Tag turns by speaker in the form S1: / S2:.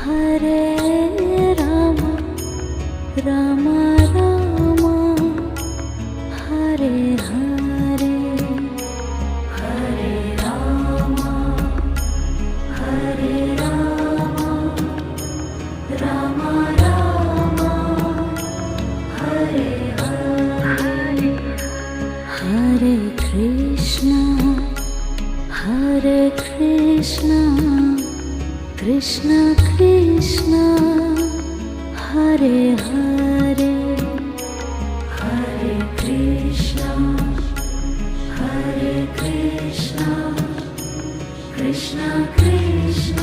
S1: Hare Rama Rama Rama Hare Hare Hare Rama Hare Rama Rama Rama Hare Hare Hare Krishna Krishna Krishna Hare Hare Hare Krishna Krishna Krishna